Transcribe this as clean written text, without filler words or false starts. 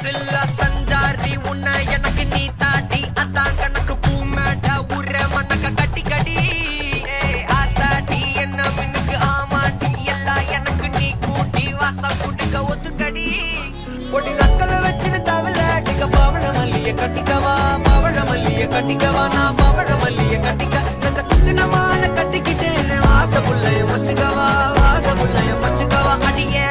சில்ல சஞ்சாரி உன்னை எனக்கு நீ தாட்டி அதான் கணக்கு பூ மேட உர மண்ணக்க கட்டி கடி ஆத்தாட்டி என்ன மின்னுக்கு ஆமாண்டி எல்லாம் எனக்கு நீ கூட்டி வாசம் கூட்டுக்க ஒத்துக்கடி பொடி நக்கல வச்சு தவள அடிக்க பவழ மல்லிய கட்டிக்கவா பவழ மல்லிய கட்டிக்கவா நான் பவழ மல்லிய கட்டிக்க நஞ்ச குத்தினமான கட்டிக்கிட்டேன் வாச புள்ளைய மச்சுக்கவா வாச புள்ளைய மச்சுக்கவா அடியே